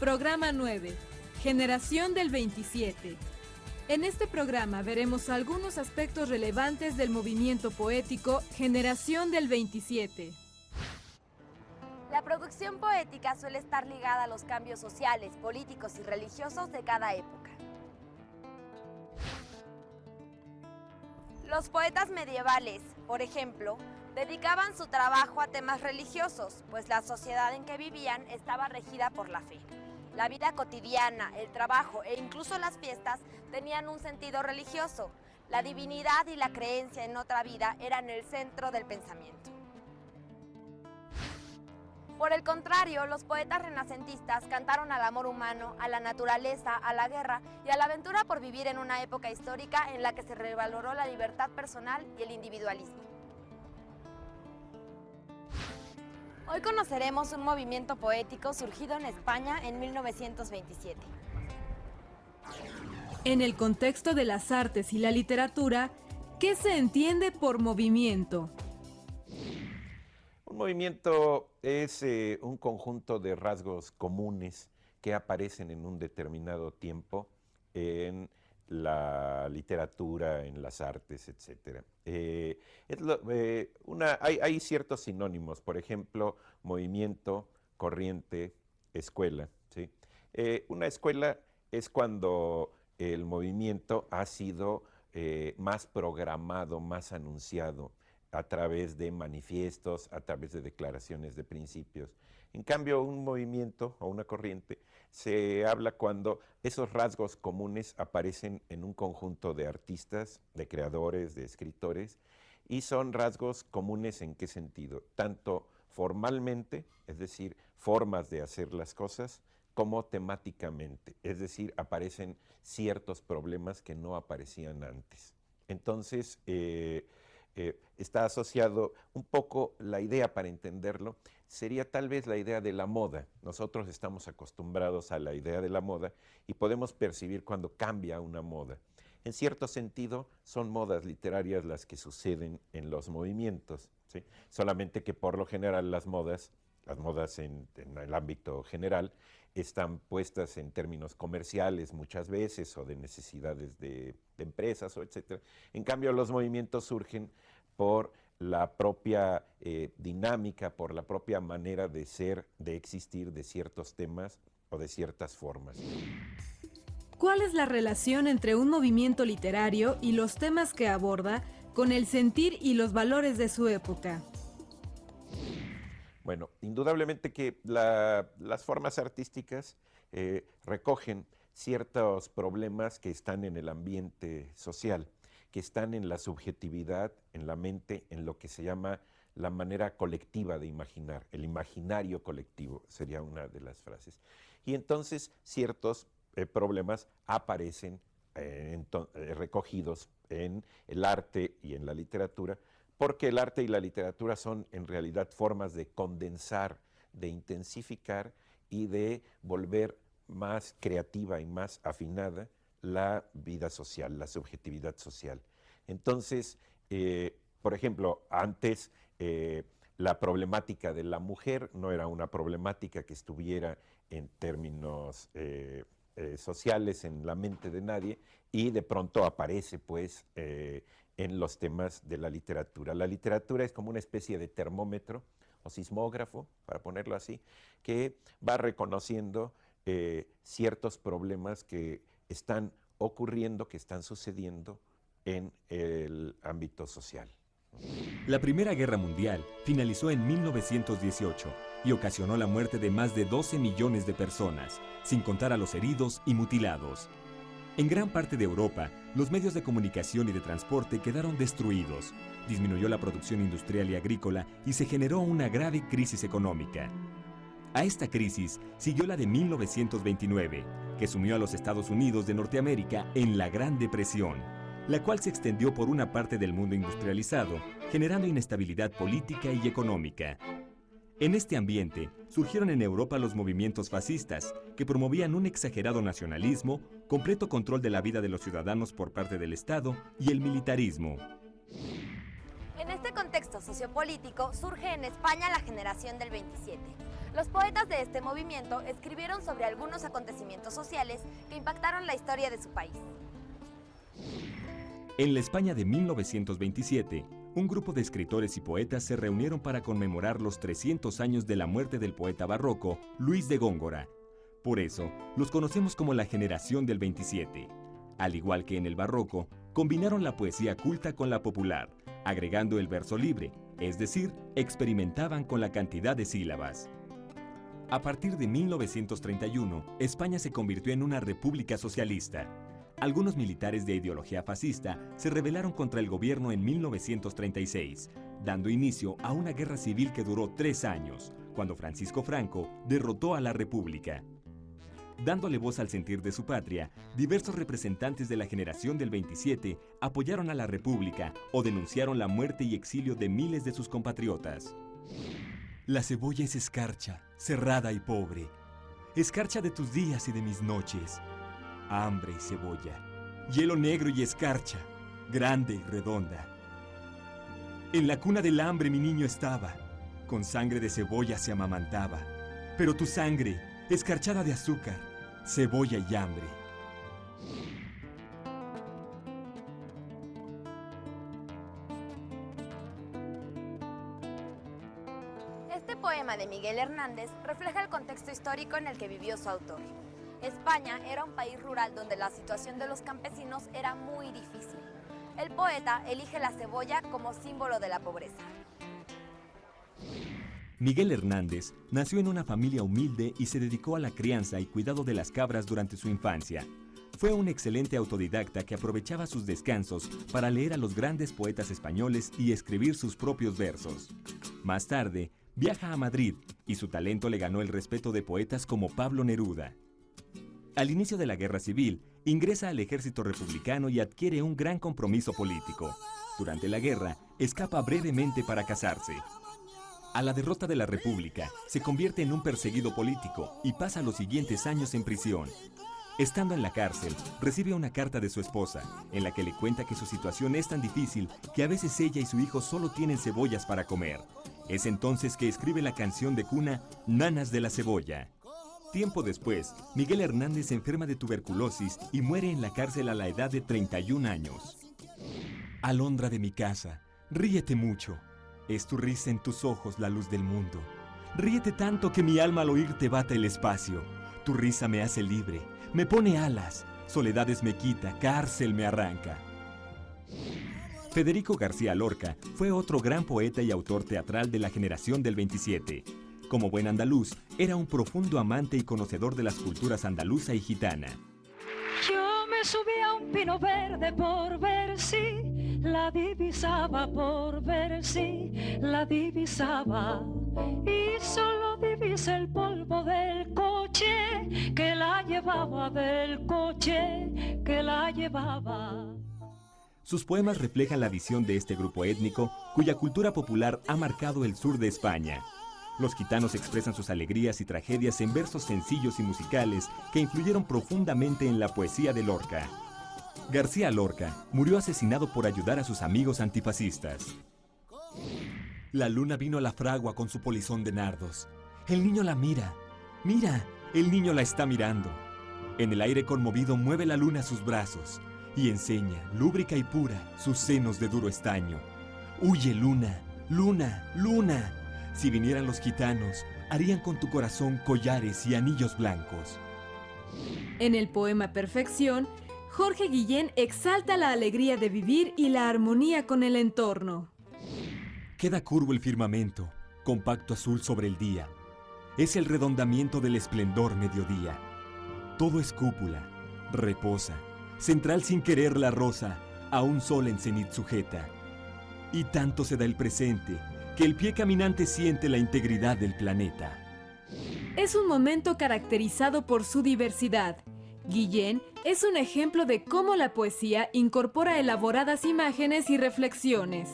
Programa 9. Generación del 27. En este programa veremos algunos aspectos relevantes del movimiento poético Generación del 27. La producción poética suele estar ligada a los cambios sociales, políticos y religiosos de cada época. Los poetas medievales, por ejemplo, dedicaban su trabajo a temas religiosos, pues la sociedad en que vivían estaba regida por la fe. La vida cotidiana, el trabajo e incluso las fiestas tenían un sentido religioso. La divinidad y la creencia en otra vida eran el centro del pensamiento. Por el contrario, los poetas renacentistas cantaron al amor humano, a la naturaleza, a la guerra y a la aventura por vivir en una época histórica en la que se revaloró la libertad personal y el individualismo. Hoy conoceremos un movimiento poético surgido en España en 1927. En el contexto de las artes y la literatura, ¿qué se entiende por movimiento? Un movimiento es un conjunto de rasgos comunes que aparecen en un determinado tiempo en la literatura, en las artes, etc. Hay ciertos sinónimos, por ejemplo, movimiento, corriente, escuela, ¿sí? Una escuela es cuando el movimiento ha sido más programado, más anunciado, a través de manifiestos, a través de declaraciones de principios. En cambio, un movimiento o una corriente se habla cuando esos rasgos comunes aparecen en un conjunto de artistas, de creadores, de escritores, y son rasgos comunes ¿en qué sentido? Tanto formalmente, es decir, formas de hacer las cosas, como temáticamente, es decir, aparecen ciertos problemas que no aparecían antes. Entonces, está asociado un poco, la idea para entenderlo sería tal vez la idea de la moda. Nosotros estamos acostumbrados a la idea de la moda y podemos percibir cuando cambia una moda. En cierto sentido, son modas literarias las que suceden en los movimientos, ¿sí? Solamente que por lo general las modas en el ámbito general, están puestas en términos comerciales muchas veces o de necesidades de empresas o etcétera. En cambio, los movimientos surgen por la propia dinámica, por la propia manera de ser, de existir de ciertos temas o de ciertas formas. ¿Cuál es la relación entre un movimiento literario y los temas que aborda con el sentir y los valores de su época? Bueno, indudablemente que las formas artísticas recogen ciertos problemas que están en el ambiente social, que están en la subjetividad, en la mente, en lo que se llama la manera colectiva de imaginar, el imaginario colectivo sería una de las frases. Y entonces ciertos problemas aparecen recogidos en el arte y en la literatura, porque el arte y la literatura son en realidad formas de condensar, de intensificar y de volver más creativa y más afinada la vida social, la subjetividad social. Entonces, por ejemplo, antes la problemática de la mujer no era una problemática que estuviera en términos sociales en la mente de nadie, y de pronto aparece pues en los temas de la literatura. La literatura es como una especie de termómetro o sismógrafo, para ponerlo así, que va reconociendo ciertos problemas que están ocurriendo, que están sucediendo en el ámbito social. La Primera Guerra Mundial finalizó en 1918 y ocasionó la muerte de más de 12 millones de personas, sin contar a los heridos y mutilados. En gran parte de Europa, los medios de comunicación y de transporte quedaron destruidos, disminuyó la producción industrial y agrícola y se generó una grave crisis económica. A esta crisis siguió la de 1929, que sumió a los Estados Unidos de Norteamérica en la Gran Depresión, la cual se extendió por una parte del mundo industrializado, generando inestabilidad política y económica. En este ambiente surgieron en Europa los movimientos fascistas, que promovían un exagerado nacionalismo, completo control de la vida de los ciudadanos por parte del Estado y el militarismo. En este contexto sociopolítico surge en España la generación del 27. Los poetas de este movimiento escribieron sobre algunos acontecimientos sociales que impactaron la historia de su país. En la España de 1927, un grupo de escritores y poetas se reunieron para conmemorar los 300 años de la muerte del poeta barroco Luis de Góngora. Por eso, los conocemos como la generación del 27. Al igual que en el barroco, combinaron la poesía culta con la popular, agregando el verso libre, es decir, experimentaban con la cantidad de sílabas. A partir de 1931, España se convirtió en una república socialista. Algunos militares de ideología fascista se rebelaron contra el gobierno en 1936, dando inicio a una guerra civil que duró 3 años, cuando Francisco Franco derrotó a la República. Dándole voz al sentir de su patria, diversos representantes de la generación del 27 apoyaron a la República o denunciaron la muerte y exilio de miles de sus compatriotas. La cebolla es escarcha, cerrada y pobre, escarcha de tus días y de mis noches. Hambre y cebolla, hielo negro y escarcha, grande y redonda. En la cuna del hambre mi niño estaba, con sangre de cebolla se amamantaba, pero tu sangre, escarchada de azúcar, cebolla y hambre. Este poema de Miguel Hernández refleja el contexto histórico en el que vivió su autor. España era un país rural donde la situación de los campesinos era muy difícil. El poeta elige la cebolla como símbolo de la pobreza. Miguel Hernández nació en una familia humilde y se dedicó a la crianza y cuidado de las cabras durante su infancia. Fue un excelente autodidacta que aprovechaba sus descansos para leer a los grandes poetas españoles y escribir sus propios versos. Más tarde, viaja a Madrid y su talento le ganó el respeto de poetas como Pablo Neruda. Al inicio de la Guerra Civil, ingresa al ejército republicano y adquiere un gran compromiso político. Durante la guerra, escapa brevemente para casarse. A la derrota de la República, se convierte en un perseguido político y pasa los siguientes años en prisión. Estando en la cárcel, recibe una carta de su esposa, en la que le cuenta que su situación es tan difícil que a veces ella y su hijo solo tienen cebollas para comer. Es entonces que escribe la canción de cuna Nanas de la Cebolla. Tiempo después, Miguel Hernández se enferma de tuberculosis y muere en la cárcel a la edad de 31 años. Alondra de mi casa, ríete mucho. Es tu risa en tus ojos la luz del mundo. Ríete tanto que mi alma al oírte bata el espacio. Tu risa me hace libre, me pone alas. Soledades me quita, cárcel me arranca. Federico García Lorca fue otro gran poeta y autor teatral de la generación del 27. Como buen andaluz, era un profundo amante y conocedor de las culturas andaluza y gitana. Yo me subí a un pino verde por ver si la divisaba, por ver si la divisaba. Y solo divisé el polvo del coche que la llevaba, del coche que la llevaba. Sus poemas reflejan la visión de este grupo étnico cuya cultura popular ha marcado el sur de España. Los gitanos expresan sus alegrías y tragedias en versos sencillos y musicales que influyeron profundamente en la poesía de Lorca. García Lorca murió asesinado por ayudar a sus amigos antifascistas. La luna vino a la fragua con su polizón de nardos. El niño la mira. Mira, el niño la está mirando. En el aire conmovido mueve la luna sus brazos y enseña, lúbrica y pura, sus senos de duro estaño. Huye, luna, luna, luna. Si vinieran los gitanos, harían con tu corazón collares y anillos blancos. En el poema Perfección, Jorge Guillén exalta la alegría de vivir y la armonía con el entorno. Queda curvo el firmamento, compacto azul sobre el día. Es el redondamiento del esplendor mediodía. Todo es cúpula, reposa, central sin querer la rosa, a un sol en cenit sujeta. Y tanto se da el presente, que el pie caminante siente la integridad del planeta. Es un momento caracterizado por su diversidad. Guillén es un ejemplo de cómo la poesía incorpora elaboradas imágenes y reflexiones.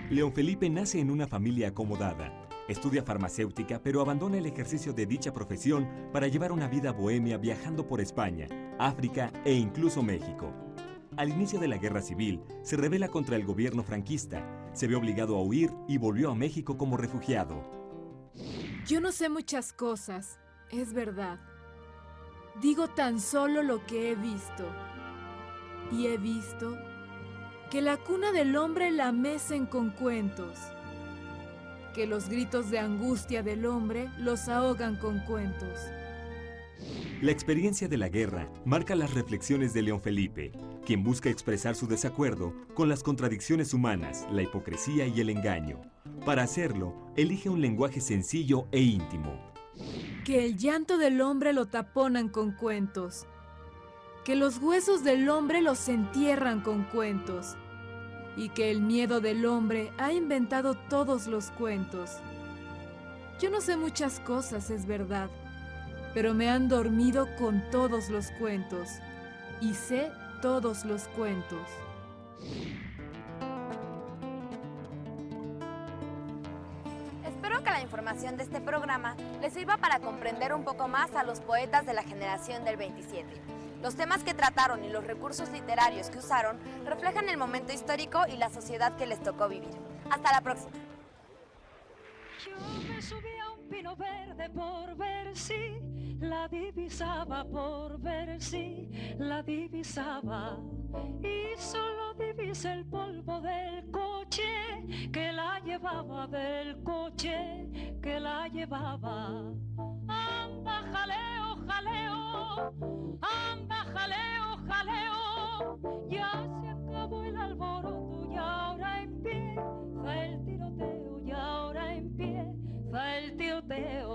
León Felipe nace en una familia acomodada. Estudia farmacéutica, pero abandona el ejercicio de dicha profesión para llevar una vida bohemia viajando por España, África e incluso México. Al inicio de la Guerra Civil, se rebela contra el gobierno franquista, se ve obligado a huir y volvió a México como refugiado. Yo no sé muchas cosas, es verdad. Digo tan solo lo que he visto. Y he visto que la cuna del hombre la mecen con cuentos, que los gritos de angustia del hombre los ahogan con cuentos. La experiencia de la guerra marca las reflexiones de León Felipe, quien busca expresar su desacuerdo con las contradicciones humanas, la hipocresía y el engaño. Para hacerlo, elige un lenguaje sencillo e íntimo. Que el llanto del hombre lo taponan con cuentos, que los huesos del hombre los entierran con cuentos, y que el miedo del hombre ha inventado todos los cuentos. Yo no sé muchas cosas, es verdad, pero me han dormido con todos los cuentos, y sé todos los cuentos. Espero que la información de este programa les sirva para comprender un poco más a los poetas de la generación del 27. Los temas que trataron y los recursos literarios que usaron reflejan el momento histórico y la sociedad que les tocó vivir. Hasta la próxima. Yo me subí a un pino verde por ver si la divisaba, por ver si la divisaba. Y solo divisé el polvo del coche que la llevaba, del coche que la llevaba. Anda, jaleo, jaleo, anda, jaleo, jaleo. Ya se acabó el alboroto y ahora empieza el tiroteo, y ahora empieza el tiroteo.